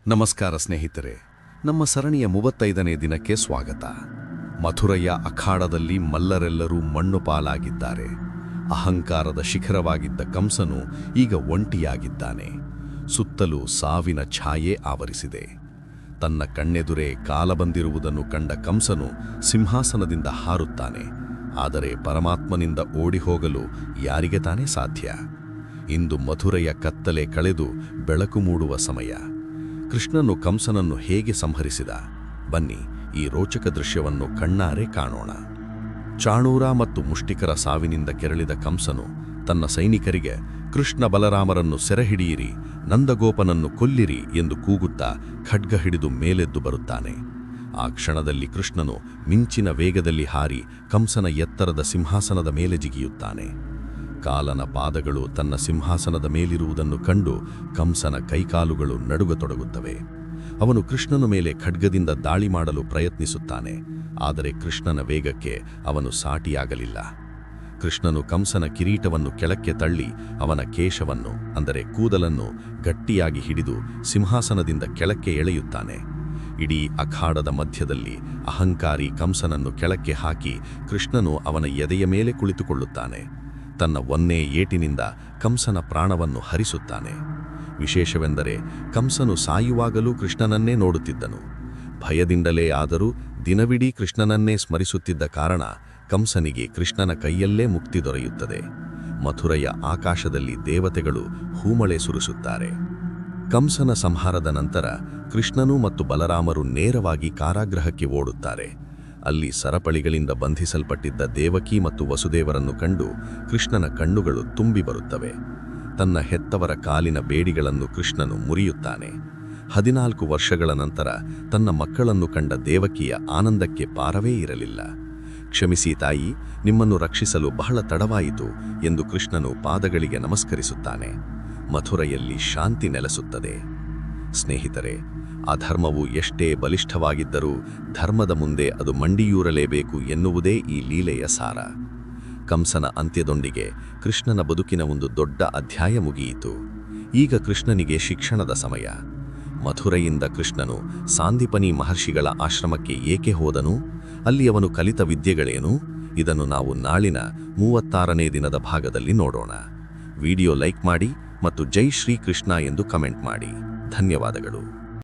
ನಮಸ್ಕಾರ ಸ್ನೇಹಿತರೆ, ನಮ್ಮ ಸರಣಿಯ 35ನೇ ದಿನಕ್ಕೆ ಸ್ವಾಗತ. ಮಥುರೆಯ ಅಖಾಡದಲ್ಲಿ ಮಲ್ಲರೆಲ್ಲರೂ ಮಣ್ಣು ಪಾಲಾಗಿದ್ದಾರೆ. ಅಹಂಕಾರದ ಶಿಖರವಾಗಿದ್ದ ಕಂಸನು ಈಗ ಒಂಟಿಯಾಗಿದ್ದಾನೆ. ಸುತ್ತಲೂ ಸಾವಿನ ಛಾಯೆ ಆವರಿಸಿದೆ. ತನ್ನ ಕಣ್ಣೆದುರೇ ಕಾಲ ಬಂದಿರುವುದನ್ನು ಕಂಡ ಕಂಸನು ಸಿಂಹಾಸನದಿಂದ ಹಾರುತ್ತಾನೆ. ಆದರೆ ಪರಮಾತ್ಮನಿಂದ ಓಡಿಹೋಗಲು ಯಾರಿಗೆ ತಾನೇ ಸಾಧ್ಯ? ಇಂದು ಮಥುರೆಯ ಕತ್ತಲೆ ಕಳೆದು ಬೆಳಕು ಮೂಡುವ ಸಮಯ. ಕೃಷ್ಣನು ಕಂಸನನ್ನು ಹೇಗೆ ಸಂಹರಿಸಿದ? ಬನ್ನಿ, ಈ ರೋಚಕ ದೃಶ್ಯವನ್ನು ಕಣ್ಣಾರೆ ಕಾಣೋಣ. ಚಾಣೂರ ಮತ್ತು ಮುಷ್ಟಿಕರ ಸಾವಿನಿಂದ ಕೆರಳಿದ ಕಂಸನು ತನ್ನ ಸೈನಿಕರಿಗೆ ಕೃಷ್ಣ ಬಲರಾಮರನ್ನು ಸೆರೆಹಿಡಿಯಿರಿ, ನಂದಗೋಪನನ್ನು ಕೊಲ್ಲಿರಿ ಎಂದು ಕೂಗುತ್ತಾ ಖಡ್ಗ ಹಿಡಿದು ಮೇಲೆದ್ದು ಬರುತ್ತಾನೆ. ಆ ಕ್ಷಣದಲ್ಲಿ ಕೃಷ್ಣನು ಮಿಂಚಿನ ವೇಗದಲ್ಲಿ ಹಾರಿ ಕಂಸನ ಎತ್ತರದ ಸಿಂಹಾಸನದ ಮೇಲೆ ಜಿಗಿಯುತ್ತಾನೆ. ಕಾಲನ ಪಾದಗಳು ತನ್ನ ಸಿಂಹಾಸನದ ಮೇಲಿರುವುದನ್ನು ಕಂಡು ಕಂಸನ ಕೈಕಾಲುಗಳು ನಡುಗತೊಡಗುತ್ತವೆ. ಅವನು ಕೃಷ್ಣನ ಮೇಲೆ ಖಡ್ಗದಿಂದ ದಾಳಿ ಮಾಡಲು ಪ್ರಯತ್ನಿಸುತ್ತಾನೆ. ಆದರೆ ಕೃಷ್ಣನ ವೇಗಕ್ಕೆ ಅವನು ಸಾಟಿಯಾಗಲಿಲ್ಲ. ಕೃಷ್ಣನು ಕಂಸನ ಕಿರೀಟವನ್ನು ಕೆಳಕ್ಕೆ ತಳ್ಳಿ ಅವನ ಕೇಶವನ್ನು, ಅಂದರೆ ಕೂದಲನ್ನು ಗಟ್ಟಿಯಾಗಿ ಹಿಡಿದು ಸಿಂಹಾಸನದಿಂದ ಕೆಳಕ್ಕೆ ಎಳೆಯುತ್ತಾನೆ. ಇಡೀ ಅಖಾಡದ ಮಧ್ಯದಲ್ಲಿ ಅಹಂಕಾರಿ ಕಂಸನನ್ನು ಕೆಳಕ್ಕೆ ಹಾಕಿ ಕೃಷ್ಣನು ಅವನ ಎದೆಯ ಮೇಲೆ ಕುಳಿತುಕೊಳ್ಳುತ್ತಾನೆ. ತನ್ನ ಒಂದೇ ಏಟಿನಿಂದ ಕಂಸನ ಪ್ರಾಣವನ್ನು ಹರಿಸುತ್ತಾನೆ. ವಿಶೇಷವೆಂದರೆ ಕಂಸನು ಸಾಯುವಾಗಲೂ ಕೃಷ್ಣನನ್ನೇ ನೋಡುತ್ತಿದ್ದನು. ಭಯದಿಂದಲೇ ಆದರೂ ದಿನವಿಡೀ ಕೃಷ್ಣನನ್ನೇ ಸ್ಮರಿಸುತ್ತಿದ್ದ ಕಾರಣ ಕಂಸನಿಗೆ ಕೃಷ್ಣನ ಕೈಯಲ್ಲೇ ಮುಕ್ತಿ ದೊರೆಯುತ್ತದೆ. ಮಥುರೆಯ ಆಕಾಶದಲ್ಲಿ ದೇವತೆಗಳು ಹೂಮಳೆ ಸುರಿಸುತ್ತಾರೆ. ಕಂಸನ ಸಂಹಾರದ ನಂತರ ಕೃಷ್ಣನು ಮತ್ತು ಬಲರಾಮರು ನೇರವಾಗಿ ಕಾರಾಗೃಹಕ್ಕೆ ಓಡುತ್ತಾರೆ. ಅಲ್ಲಿ ಸರಪಳಿಗಳಿಂದ ಬಂಧಿಸಲ್ಪಟ್ಟಿದ್ದ ದೇವಕಿ ಮತ್ತು ವಸುದೇವರನ್ನು ಕಂಡು ಕೃಷ್ಣನ ಕಣ್ಣುಗಳು ತುಂಬಿ ಬರುತ್ತವೆ. ತನ್ನ ಹೆತ್ತವರ ಕಾಲಿನ ಬೇಡಿಗಳನ್ನು ಕೃಷ್ಣನು ಮುರಿಯುತ್ತಾನೆ. 14 ವರ್ಷಗಳ ನಂತರ ತನ್ನ ಮಕ್ಕಳನ್ನು ಕಂಡ ದೇವಕಿಯ ಆನಂದಕ್ಕೆ ಪಾರವೇ ಇರಲಿಲ್ಲ. ಕ್ಷಮಿಸಿ ತಾಯಿ, ನಿಮ್ಮನ್ನು ರಕ್ಷಿಸಲು ಬಹಳ ತಡವಾಯಿತು ಎಂದು ಕೃಷ್ಣನು ಪಾದಗಳಿಗೆ ನಮಸ್ಕರಿಸುತ್ತಾನೆ. ಮಥುರೆಯಲ್ಲಿ ಶಾಂತಿ ನೆಲೆಸುತ್ತದೆ. ಸ್ನೇಹಿತರೆ, ಅಧರ್ಮವು ಎಷ್ಟೇ ಬಲಿಷ್ಠವಾಗಿದ್ದರೂ ಧರ್ಮದ ಮುಂದೆ ಅದು ಮಂಡಿಯೂರಲೇಬೇಕು ಎನ್ನುವುದೇ ಈ ಲೀಲೆಯ ಸಾರ. ಕಂಸನ ಅಂತ್ಯದೊಂದಿಗೆ ಕೃಷ್ಣನ ಬದುಕಿನ ಒಂದು ದೊಡ್ಡ ಅಧ್ಯಾಯ ಮುಗಿಯಿತು. ಈಗ ಕೃಷ್ಣನಿಗೆ ಶಿಕ್ಷಣದ ಸಮಯ. ಮಥುರೆಯಿಂದ ಕೃಷ್ಣನು ಸಾಂದೀಪನಿ ಮಹರ್ಷಿಗಳ ಆಶ್ರಮಕ್ಕೆ ಏಕೆ ಹೋದನು? ಅಲ್ಲಿ ಅವನು ಕಲಿತ ವಿದ್ಯೆಗಳೇನು? ಇದನ್ನು ನಾವು ನಾಳಿನ 36ನೇ ದಿನದ ಭಾಗದಲ್ಲಿ ನೋಡೋಣ. ವಿಡಿಯೋ ಲೈಕ್ ಮಾಡಿ ಮತ್ತು ಜೈ ಶ್ರೀ ಕೃಷ್ಣ ಎಂದು ಕಮೆಂಟ್ ಮಾಡಿ. ಧನ್ಯವಾದಗಳು.